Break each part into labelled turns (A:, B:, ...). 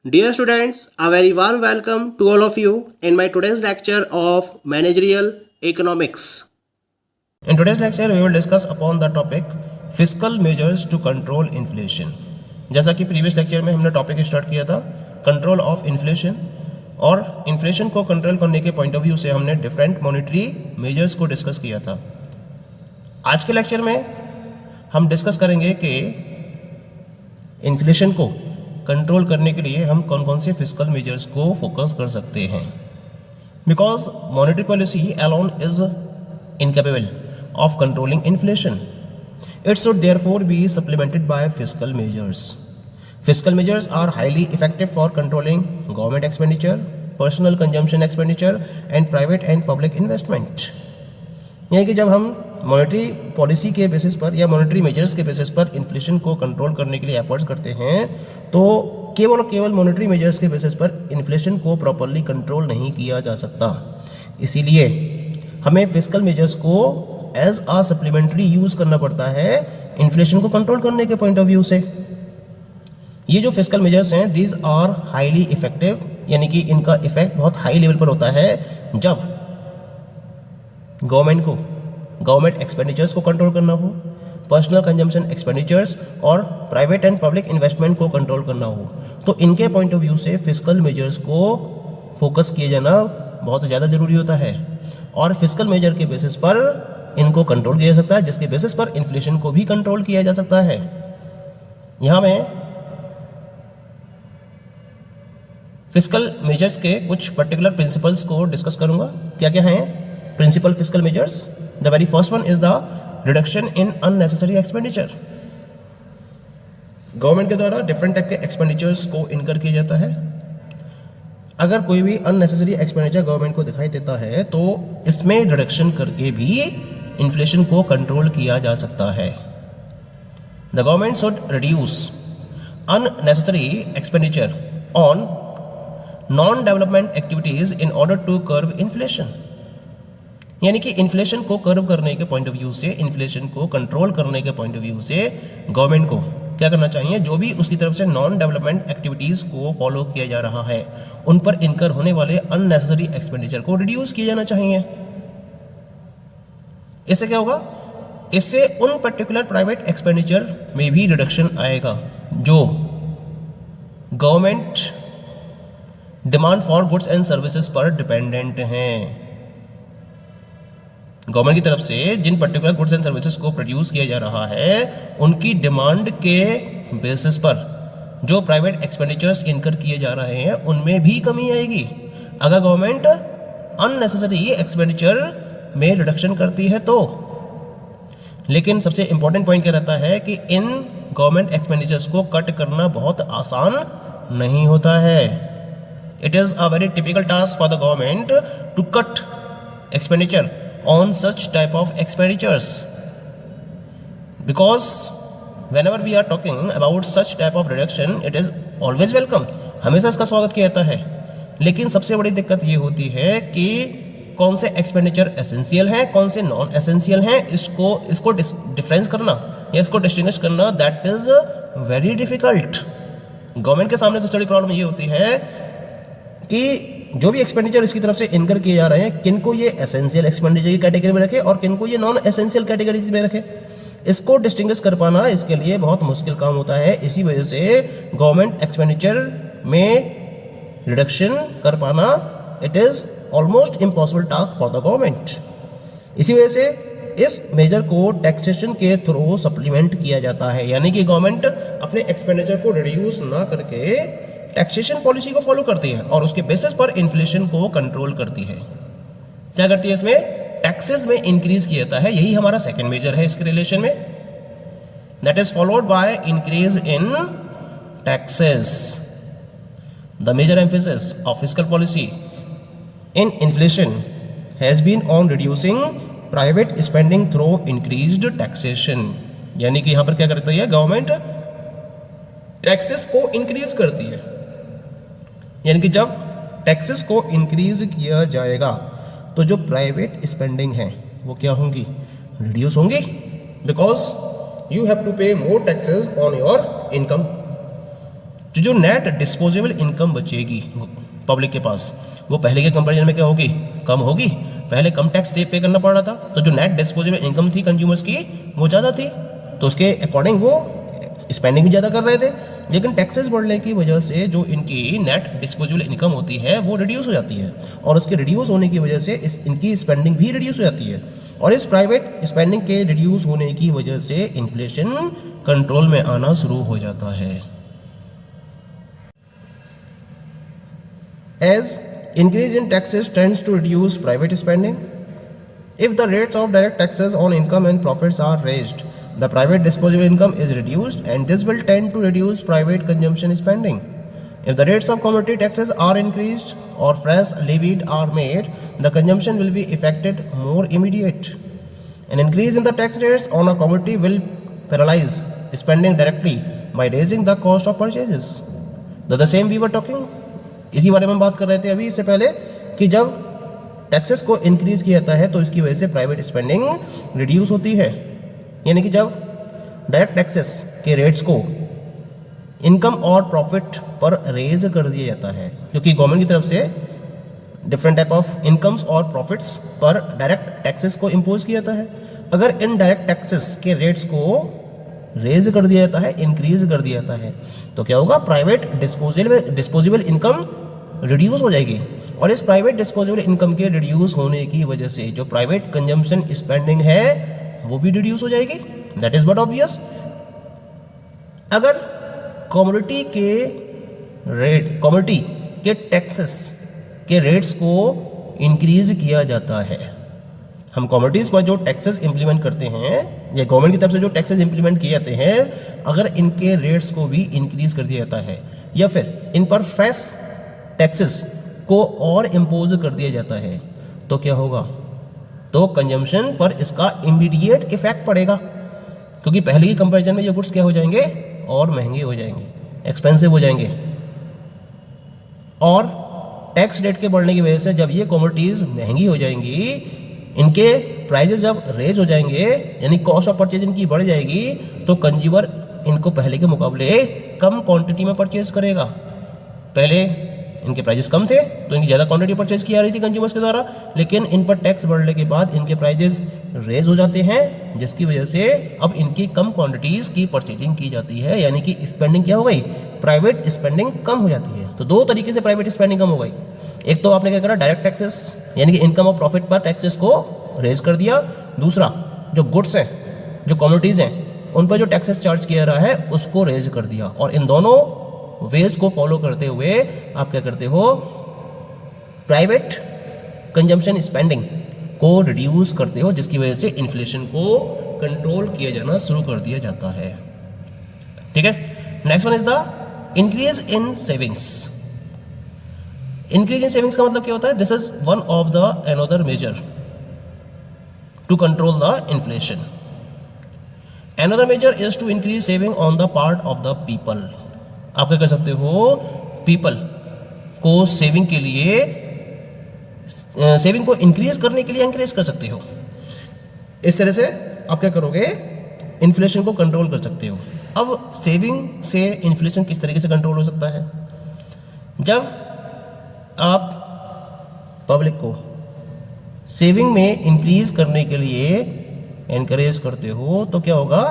A: Dear students, a very warm welcome to all of you in my today's lecture of Managerial Economics.
B: In today's lecture, we will discuss upon the topic fiscal measures to control inflation. जैसा कि previous lecture में हमने topic start किया था control of inflation, और inflation को control करने के पॉइंट ऑफ व्यू से हमने डिफरेंट मॉनेटरी मेजर्स को डिस्कस किया था। आज के लेक्चर में हम डिस्कस करेंगे कि इन्फ्लेशन को कंट्रोल करने के लिए हम कौन कौन से फिस्कल मेजर्स को फोकस कर सकते हैं, because monetary policy alone is incapable of controlling inflation. It should therefore be supplemented by fiscal measures. Fiscal measures are highly effective for controlling government expenditure, personal consumption expenditure and private and public investment. यानी कि जब हम monetary policy के basis पर या monetary measures के basis पर inflation को कंट्रोल करने के लिए एफर्ट्स करते हैं, तो केवल और केवल मॉनेटरी मेजर्स के बेसिस पर इन्फ्लेशन को प्रॉपरली कंट्रोल नहीं किया जा सकता। इसीलिए हमें फिस्कल मेजर्स को एज आ सप्लीमेंट्री यूज करना पड़ता है इन्फ्लेशन को कंट्रोल करने के पॉइंट ऑफ व्यू से। ये जो फिस्कल मेजर्स हैं दीज आर हाईली इफेक्टिव, यानी कि इनका इफेक्ट बहुत हाई लेवल पर होता है जब गवर्नमेंट एक्सपेंडिचर्स को कंट्रोल करना हो, पर्सनल कंजम्पशन एक्सपेंडिचर्स और प्राइवेट एंड पब्लिक इन्वेस्टमेंट को कंट्रोल करना हो। तो इनके पॉइंट ऑफ व्यू से फिस्कल मेजर्स को फोकस किए जाना बहुत ज़्यादा ज़रूरी होता है, और फिस्कल मेजर के बेसिस पर इनको कंट्रोल किया जा सकता है, जिसके बेसिस पर इन्फ्लेशन को भी कंट्रोल किया जा सकता है। यहाँ मैं फिस्कल मेजर्स के कुछ पर्टिकुलर प्रिंसिपल्स को डिस्कस करूंगा। क्या क्या हैं principal fiscal measures? The very first one is the reduction in unnecessary expenditure. Government के द्वारा डिफरेंट टाइप के एक्सपेंडिचर्स को इनकर किया जाता है। अगर कोई भी अननेसेसरी एक्सपेंडिचर गवर्नमेंट को दिखाई देता है तो इसमें रिडक्शन करके भी इन्फ्लेशन को कंट्रोल किया जा सकता है। The government should reduce unnecessary expenditure on non development activities in order to curb inflation. यानी कि इन्फ्लेशन को कर्व करने के पॉइंट ऑफ व्यू से, इन्फ्लेशन को कंट्रोल करने के पॉइंट ऑफ व्यू से गवर्नमेंट को क्या करना चाहिए, जो भी उसकी तरफ से नॉन डेवलपमेंट एक्टिविटीज़ को फॉलो किया जा रहा है उन पर इनकर होने वाले अननेसेसरी एक्सपेंडिचर को रिड्यूस किया जाना चाहिए। इससे क्या होगा? इससे उन पर्टिकुलर प्राइवेट एक्सपेंडिचर में भी रिडक्शन आएगा जो government demand for goods and services पर डिपेंडेंट हैं। गवर्नमेंट की तरफ से जिन पर्टिकुलर गुड्स एंड सर्विसेज को प्रोड्यूस किया जा रहा है उनकी डिमांड के बेसिस पर जो प्राइवेट एक्सपेंडिचर्स इनकर किए जा रहे हैं उनमें भी कमी आएगी अगर गवर्नमेंट अननेसेसरी एक्सपेंडिचर में रिडक्शन करती है तो। लेकिन सबसे इंपॉर्टेंट पॉइंट क्या रहता है कि इन गवर्नमेंट एक्सपेंडिचर्स को कट करना बहुत आसान नहीं होता है। It is a very typical task for the government to cut expenditure on such type of expenditures, because whenever we are talking about such type of reduction it is always welcome, हमेशा इसका स्वागत किया जाता है। लेकिन सबसे बड़ी दिक्कत ये होती है कि कौन से एक्सपेंडिचर एसेंशियल हैं, कौन से नॉन एसेंशियल हैं, इसको डिफरेंस करना या इसको डिस्टिंग्विश करना that is very difficult. Government के सामने सबसे बड़ी प्रॉब्लम ये होती है कि जो भी एक्सपेंडिचर इसकी तरफ से इनकर किए जा रहे हैं किनको ये एसेंशियल एक्सपेंडिचर की कैटेगरी में रखे और किनको ये नॉन एसेंशियल कैटेगरी में रखे, इसको डिस्टिंग्विश कर पाना इसके लिए बहुत मुश्किल काम होता है। इसी वजह से गवर्नमेंट एक्सपेंडिचर में रिडक्शन कर पाना it is almost impossible task for the government. इसी वजह से इस मेजर को टैक्सेशन के थ्रू सप्लीमेंट किया जाता है, यानी कि गवर्नमेंट अपने एक्सपेंडिचर को रिड्यूस ना करके टैक्सेशन पॉलिसी को फॉलो करती है और उसके बेसिस पर इन्फ्लेशन को कंट्रोल करती है। क्या करती है? इसमें टैक्सेस में इंक्रीज किया जाता है। यही हमारा सेकंड मेजर है इसके रिलेशन में, that is followed by increase in taxes. The major emphasis of fiscal policy in inflation has been on reducing private spending through increased taxation. यानी कि यहां पर क्या करती है गवर्नमेंट? टैक्सेस को इंक्रीज करती है, यानी कि जब टैक्सेस को इंक्रीज किया जाएगा तो जो प्राइवेट स्पेंडिंग है वो क्या होंगी? रिड्यूस होंगी, बिकॉज यू हैव टू पे मोर टैक्सेस ऑन योर इनकम। जो नेट डिस्पोजेबल इनकम बचेगी पब्लिक के पास, वो पहले के कंपैरिजन में क्या होगी, कम होगी। पहले कम टैक्स पे करना पड़ रहा था, तो जो नेट डिस्पोजेबल इनकम थी कंज्यूमर्स की वो ज़्यादा थी, तो उसके अकॉर्डिंग वो स्पेंडिंग भी ज़्यादा कर रहे थे। लेकिन टैक्सेस बढ़ने की वजह से जो इनकी नेट डिस्पोजेबल इनकम होती है वो रिड्यूस हो जाती है, और उसके रिड्यूस होने की वजह से इनकी स्पेंडिंग भी रिड्यूस हो जाती है, और इस प्राइवेट स्पेंडिंग के रिड्यूस होने की वजह से इन्फ्लेशन कंट्रोल में आना शुरू हो जाता है। As increase in taxes tends to reduce private spending, if the rates of direct taxes on income and profits are raised, the private disposable income is reduced, and this will tend to reduce private consumption spending. If the rates of commodity taxes are increased or fresh levied are made, the consumption will be affected more immediate. An increase in the tax rates on a commodity will paralyze spending directly by raising the cost of purchases. The same we were talking, इसी बारे में हम बात कर रहे थे अभी इससे पहले, कि जब टैक्सेस को इंक्रीज किया जाता है तो इसकी वजह से प्राइवेट स्पेंडिंग रिड्यूस होती है। यानी कि जब डायरेक्ट टैक्सेस के रेट्स को इनकम और प्रॉफिट पर रेज कर दिया जाता है, क्योंकि गवर्नमेंट की तरफ से डिफरेंट टाइप ऑफ इनकम्स और प्रॉफिट्स पर डायरेक्ट टैक्सेस को इम्पोज किया जाता है। अगर इन डायरेक्ट टैक्सेस के रेट्स को रेज कर दिया जाता है, इंक्रीज कर दिया जाता है, तो क्या होगा, प्राइवेट डिस्पोजेबल इनकम रिड्यूस हो जाएगी, और इस प्राइवेट डिस्पोजेबल इनकम के रिड्यूस होने की वजह से जो प्राइवेट कंजम्पशन स्पेंडिंग है वो भी रिड्यूस हो जाएगी। That is but obvious. अगर कमोडिटी के टैक्सेस के रेट्स को इंक्रीज किया जाता है, हम कमोडिटीज़ पर जो टैक्सेस इंप्लीमेंट करते हैं या गवर्नमेंट की तरफ से जो टैक्सेस इंप्लीमेंट किए जाते हैं, अगर इनके रेट्स को भी इंक्रीज कर दिया जाता है या फिर इन पर फ्रेश टैक्सेस को और इम्पोज कर दिया जाता है, तो क्या होगा, तो कंजम्पशन पर इसका इमीडिएट इफेक्ट पड़ेगा, क्योंकि पहले की कंपैरिजन में ये गुड्स क्या हो जाएंगे, और महंगे हो जाएंगे, एक्सपेंसिव हो जाएंगे, और टैक्स रेट के बढ़ने की वजह से जब ये कमोडिटीज़ महंगी हो जाएंगी, इनके प्राइजेस जब रेज हो जाएंगे, यानी कॉस्ट ऑफ परचेज इनकी बढ़ जाएगी, तो कंज्यूमर इनको पहले के मुकाबले कम क्वांटिटी में परचेज करेगा। पहले इनके प्राइजेस कम थे तो इनकी ज़्यादा क्वांटिटी परचेज की जा रही थी कंज्यूमर्स के द्वारा, लेकिन इन पर टैक्स बढ़ने के बाद इनके प्राइजेस रेज हो जाते हैं, जिसकी वजह से अब इनकी कम क्वांटिटीज़ की परचेजिंग की जाती है, यानी कि स्पेंडिंग क्या हो गई, प्राइवेट स्पेंडिंग कम हो जाती है। तो दो तरीके से प्राइवेट स्पेंडिंग कम हो गई। एक तो आपने क्या करा, डायरेक्ट टैक्सेस यानी कि इनकम और प्रॉफिट पर टैक्सेस को रेज कर दिया। दूसरा, जो गुड्स हैं, जो कमोडिटीज़ हैं, उन पर जो टैक्सेस चार्ज किया रहा है उसको रेज कर दिया। और इन दोनों वेज को फॉलो करते हुए आप क्या करते हो, प्राइवेट कंजम्पशन स्पेंडिंग को रिड्यूस करते हो, जिसकी वजह से इन्फ्लेशन को कंट्रोल किया जाना शुरू कर दिया जाता है। ठीक है, next one is the increase in savings. Increase in savings का मतलब क्या होता है, this is one of the another major to control the inflation. Another measure is to increase saving on the part of the people. आप क्या कर सकते हो, people को सेविंग के लिए, सेविंग को इंक्रीज करने के लिए इंक्रीज कर सकते हो। इस तरह से आप क्या करोगे, इन्फ्लेशन को कंट्रोल कर सकते हो। अब सेविंग से इन्फ्लेशन किस तरीके से कंट्रोल हो सकता है, जब आप पब्लिक को सेविंग में इंक्रीज करने के लिए एनकरेज करते हो, तो क्या होगा,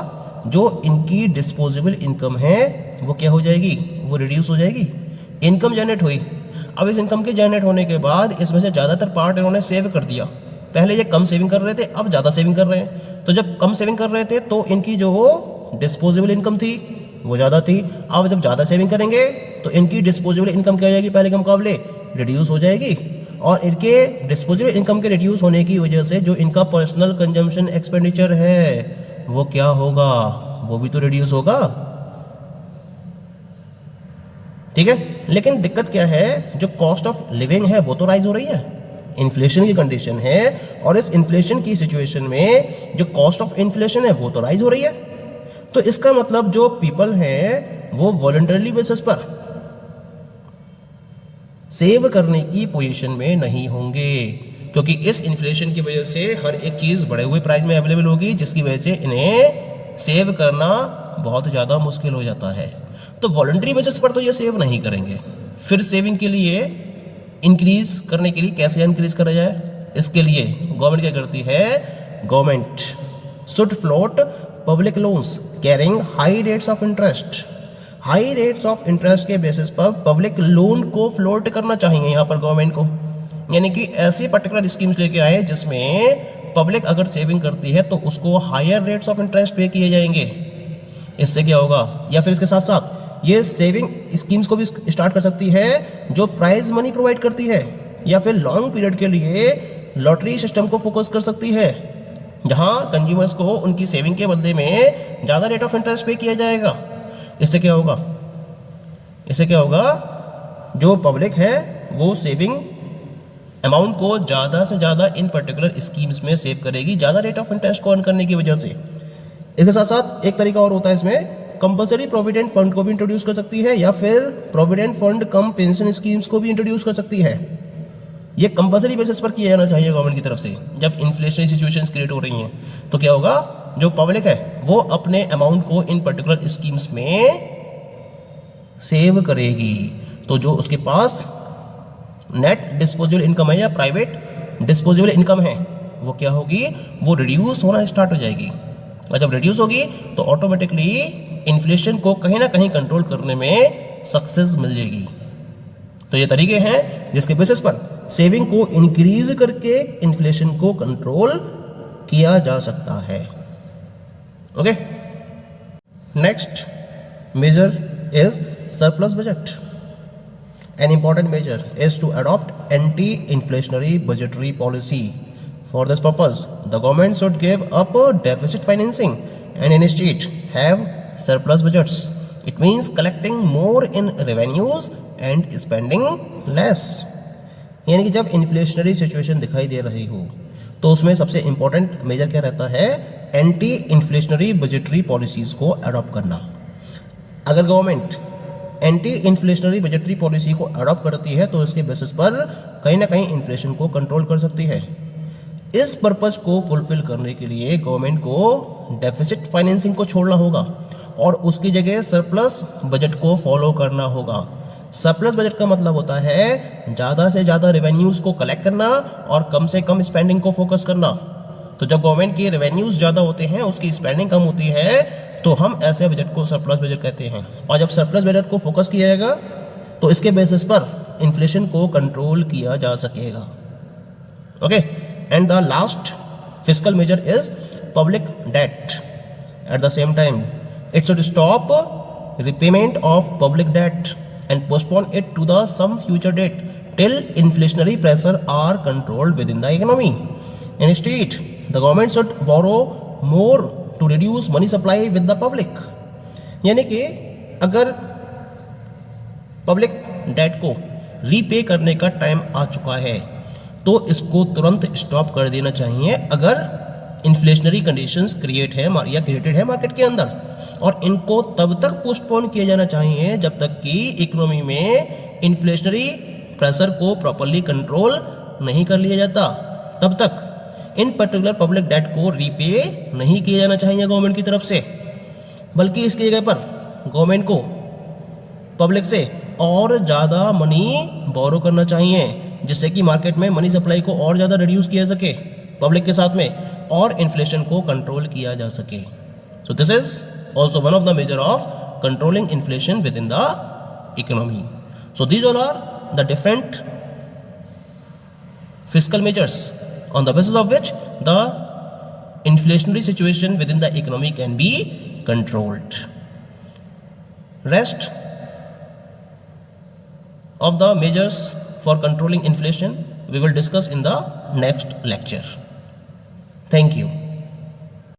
B: जो इनकी डिस्पोजेबल इनकम है वो क्या हो जाएगी, वो रिड्यूस हो जाएगी। इनकम जनरेट हुई, अब इस इनकम के जनरेट होने के बाद इसमें से ज़्यादातर पार्ट इन्होंने सेव कर दिया। पहले ये कम सेविंग कर रहे थे, अब ज़्यादा सेविंग कर रहे हैं। तो जब कम सेविंग कर रहे थे तो इनकी जो डिस्पोजेबल इनकम थी वो ज़्यादा थी। अब जब ज़्यादा सेविंग करेंगे तो इनकी डिस्पोजेबल इनकम क्या हो जाएगी, पहले के मुकाबले रिड्यूस हो जाएगी। और इनके डिस्पोजेबल इनकम के रिड्यूस होने की वजह से जो इनका पर्सनल कंजम्पशन एक्सपेंडिचर है वो क्या होगा, वो भी तो रिड्यूस होगा। ठीक है, लेकिन दिक्कत क्या है, जो कॉस्ट ऑफ लिविंग है वो तो राइज हो रही है, इन्फ्लेशन की कंडीशन है, और इस इन्फ्लेशन की सिचुएशन में जो कॉस्ट ऑफ इन्फ्लेशन है वो तो राइज हो रही है। तो इसका मतलब जो पीपल हैं वो वॉलंटरली बेसिस पर सेव करने की पोजीशन में नहीं होंगे, क्योंकि इस इन्फ्लेशन की वजह से हर एक चीज़ बढ़े हुए प्राइस में अवेलेबल होगी, जिसकी वजह से इन्हें सेव करना बहुत ज़्यादा मुश्किल हो जाता है। तो वॉलंटरी बेसिस पर तो ये सेव नहीं करेंगे। फिर सेविंग के लिए इंक्रीज करने के लिए कैसे इंक्रीज करा जाए, इसके लिए गवर्नमेंट क्या करती है, government should float public loans carrying high rates of interest. High rates of interest के बेसिस पर पब्लिक लोन को फ्लोट करना चाहिए यहाँ पर गवर्नमेंट को, यानी कि ऐसी पर्टिकुलर स्कीम्स लेके आए जिसमें पब्लिक अगर सेविंग करती है तो उसको हायर रेट्स ऑफ इंटरेस्ट पे किए जाएंगे। इससे क्या होगा, या फिर इसके साथ साथ ये सेविंग स्कीम्स को भी स्टार्ट कर सकती है जो प्राइज मनी प्रोवाइड करती है, या फिर लॉन्ग पीरियड के लिए लॉटरी सिस्टम को फोकस कर सकती है, जहां कंज्यूमर्स को उनकी सेविंग के बदले में ज़्यादा रेट ऑफ इंटरेस्ट पे किया जाएगा। इससे क्या होगा, इससे क्या होगा, जो पब्लिक है वो सेविंग अमाउंट को ज़्यादा से ज़्यादा इन पर्टिकुलर स्कीम्स में सेव करेगी, ज़्यादा रेट ऑफ इंटरेस्ट को अर्न करने की वजह से। इसके साथ साथ एक तरीका और होता है, इसमें कंपलसरी प्रोविडेंट फंड को भी इंट्रोड्यूस कर सकती है, या फिर प्रोविडेंट फंड कम पेंशन स्कीम्स को भी इंट्रोड्यूस कर सकती है। ये कंपलसरी बेसिस पर किया जाना चाहिए गवर्नमेंट की तरफ से। जब इन्फ्लेशनरी सिचुएशंस क्रिएट हो रही हैं तो क्या होगा, जो पब्लिक है वो अपने अमाउंट को इन पर्टिकुलर स्कीम्स में सेव करेगी, तो जो उसके पास नेट डिस्पोजेबल इनकम है या प्राइवेट डिस्पोजेबल इनकम है वो क्या होगी, वो रिड्यूस होना स्टार्ट हो जाएगी। और जब रिड्यूस होगी तो ऑटोमेटिकली इन्फ्लेशन को कहीं ना कहीं कंट्रोल करने में सक्सेस मिल जाएगी। तो ये तरीके हैं जिसके बेसिस पर सेविंग को इंक्रीज करके इन्फ्लेशन को कंट्रोल किया जा सकता है। Okay, next measure is surplus budget. An important measure is to adopt anti-inflationary budgetary policy. For this purpose, the government should give up deficit financing and instead have surplus budgets. It means collecting more in revenues and spending less. यानी कि जब inflationary situation दिखाई दे रही हो तो उसमें सबसे important major क्या रहता है, एंटी इन्फ्लेशनरी बजटरी पॉलिसीज़ को अडॉप्ट करना। अगर government anti inflationary budgetary policy को अडॉप्ट करती है तो इसके बेसिस पर कहीं ना कहीं इन्फ्लेशन को कंट्रोल कर सकती है। इस पर्पज़ को फुलफिल करने के लिए गवर्नमेंट को डेफिसिट फाइनेंसिंग को छोड़ना होगा और उसकी जगह सरप्लस बजट को फॉलो करना होगा। सरप्लस बजट का मतलब होता है ज़्यादा से ज़्यादा रेवेन्यूज़ को कलेक्ट करना और कम से कम स्पेंडिंग को फोकस करना। तो जब गवर्नमेंट के रेवेन्यूज़ ज़्यादा होते हैं, उसकी स्पेंडिंग कम होती है, तो हम ऐसे बजट को सरप्लस बजट कहते हैं। और जब सरप्लस बजट को फोकस किया जाएगा तो इसके बेसिस पर इन्फ्लेशन को कंट्रोल किया जा सकेगा। Okay, and the last fiscal measure is public debt. At the same time it should stop repayment of public debt and postpone it to the some future date till inflationary pressure are controlled within the economy. Instead, the government should borrow more to reduce money supply with the public. यानी कि अगर public debt को repay करने का time आ चुका है तो इसको तुरंत स्टॉप कर देना चाहिए अगर इन्फ्लेशनरी कंडीशंस क्रिएट है या क्रिएटेड है मार्केट के अंदर, और इनको तब तक पोस्टपोन किया जाना चाहिए जब तक कि इकोनॉमी में इन्फ्लेशनरी प्रेशर को प्रॉपरली कंट्रोल नहीं कर लिया जाता। तब तक इन पर्टिकुलर पब्लिक डेट को रीपे नहीं किया जाना चाहिए गवर्नमेंट की तरफ से, बल्कि इसकी जगह पर गवर्नमेंट को पब्लिक से और ज़्यादा मनी बोरो करना चाहिए जिससे कि मार्केट में मनी सप्लाई को और ज़्यादा रिड्यूस किया जा सके पब्लिक के साथ में और इन्फ्लेशन को कंट्रोल किया जा सके। So this is also one of the measure of controlling inflation within the economy. So these all are the different fiscal measures on the basis of which the inflationary situation within the economy can be controlled. Rest of the measures for controlling inflation we will discuss in the next lecture. Thank you.